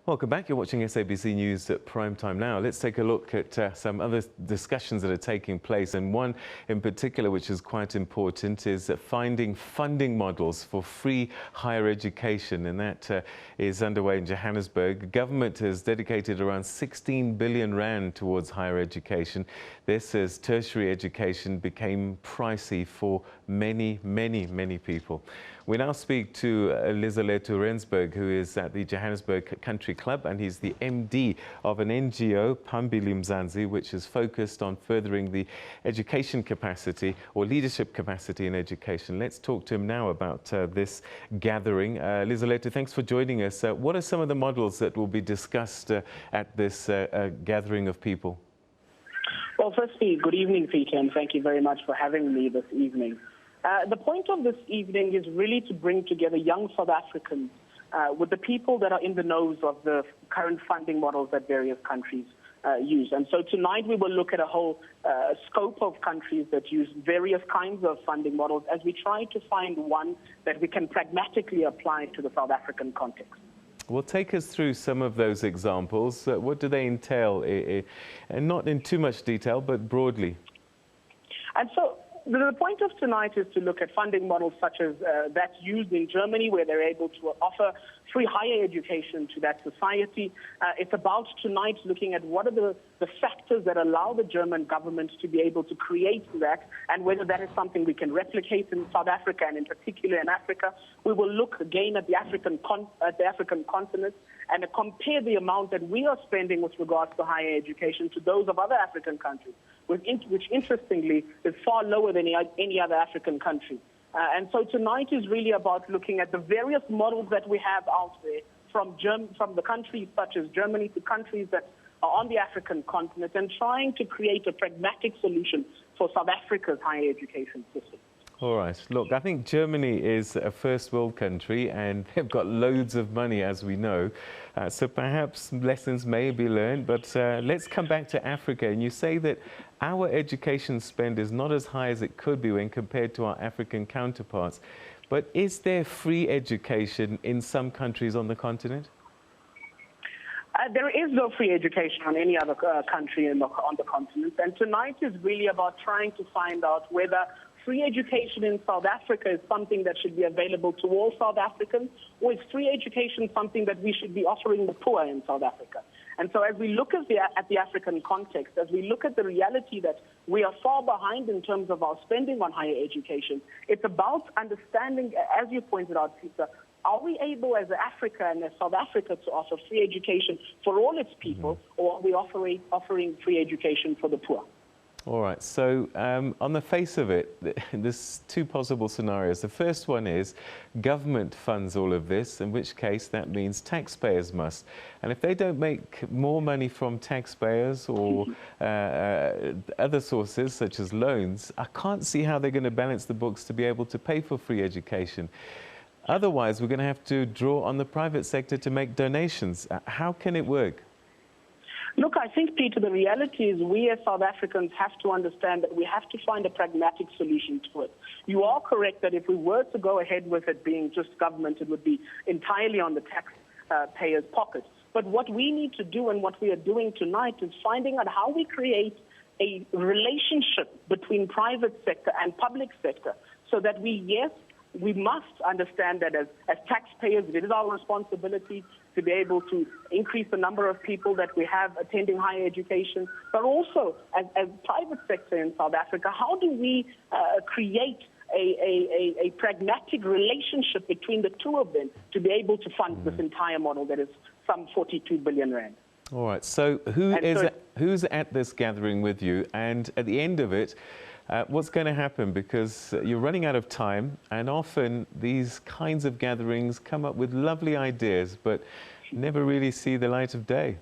Welcome back. You're watching SABC News at prime time now. Let's take a look at some other discussions that are taking place. And one in particular, which is quite important, is finding funding models for free higher education. And that is underway in Johannesburg. The government has dedicated around 16 billion rand towards higher education. This as tertiary education became pricey for many people. We now speak to Lizolethu Rensbug, who is at the Johannesburg Country Club, and he's the MD of an NGO, Phambili Mzansi, which is focused on furthering the education capacity or leadership capacity in education. Let's talk to him now about this gathering. Lizolethu, thanks for joining us. What are some of the models that will be discussed at this gathering of people? Well, firstly, good evening, Peter, and thank you very much for having me this evening. The point of this evening is really to bring together young South Africans with the people that are in the nose of the current funding models that various countries use. And so tonight we will look at a whole scope of countries that use various kinds of funding models as we try to find one that we can pragmatically apply to the South African context. Well, take us through some of those examples. What do they entail? And not in too much detail, but broadly. And so the point of tonight is to look at funding models such as that used in Germany, where they're able to offer free higher education to that society. It's about tonight looking at what are the factors that allow the German government to be able to create that, and whether that is something we can replicate in South Africa and in particular in Africa. We will look again at the African continent and compare the amount that we are spending with regards to higher education to those of other African countries, which interestingly is far lower than any other African country. And so tonight is really about looking at the various models that we have out there, from the countries such as Germany to countries that are on the African continent, and trying to create a pragmatic solution for South Africa's higher education system. All right. Look, I think Germany is a first world country and they've got loads of money, as we know. So perhaps lessons may be learned. But let's come back to Africa. And you say that our education spend is not as high as it could be when compared to our African counterparts. But is there free education in some countries on the continent? There is no free education on any other country on the continent. And tonight is really about trying to find out whether free education in South Africa is something that should be available to all South Africans, or is free education something that we should be offering the poor in South Africa? And so as we look at the African context, as we look at the reality that we are far behind in terms of our spending on higher education, it's about understanding, as you pointed out, Peter, are we able as Africa and as South Africa to offer free education for all its people, or are we offering free education for the poor? All right, so on the face of it, there's two possible scenarios. The first one is government funds all of this, in which case that means taxpayers must. And if they don't make more money from taxpayers or other sources such as loans, I can't see how they're going to balance the books to be able to pay for free education. Otherwise, we're going to have to draw on the private sector to make donations. How can it work? Look, I think, Peter, the reality is we as South Africans have to understand that we have to find a pragmatic solution to it. You are correct that if we were to go ahead with it being just government, it would be entirely on the taxpayers' pockets. But what we need to do, and what we are doing tonight, is finding out how we create a relationship between private sector and public sector, so that we must understand that as taxpayers, it is our responsibility to be able to increase the number of people that we have attending higher education, but also as private sector in South Africa, how do we create a pragmatic relationship between the two of them to be able to fund this entire model that is some 42 billion rand? All right, so who's at this gathering with you? And at the end of it, what's going to happen? Because you're running out of time, and often these kinds of gatherings come up with lovely ideas, but never really see the light of day.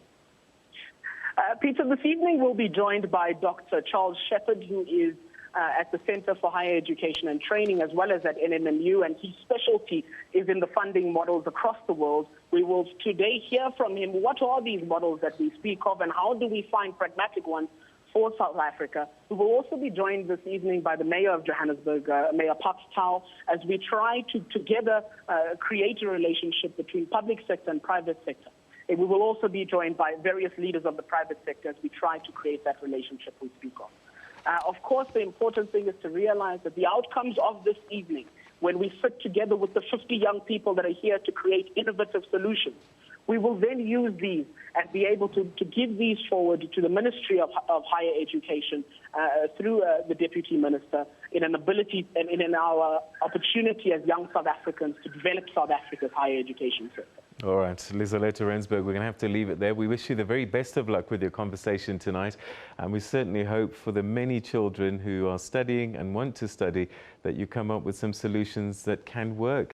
Peter, this evening we'll be joined by Dr. Charles Shepherd, who is at the Center for Higher Education and Training, as well as at NMMU, and his specialty is in the funding models across the world. We will today hear from him what are these models that we speak of, and how do we find pragmatic ones for South Africa. We will also be joined this evening by the Mayor of Johannesburg, Mayor Tau, as we try to together create a relationship between public sector and private sector. We will also be joined by various leaders of the private sector as we try to create that relationship we speak of. Of course, the important thing is to realize that the outcomes of this evening, when we sit together with the 50 young people that are here to create innovative solutions, we will then use these and be able to give these forward to the Ministry of Higher Education through the Deputy Minister in an ability and in our opportunity as young South Africans to develop South Africa's higher education system. All right, Lizolethu Rensbug, we're going to have to leave it there. We wish you the very best of luck with your conversation tonight, and we certainly hope for the many children who are studying and want to study that you come up with some solutions that can work.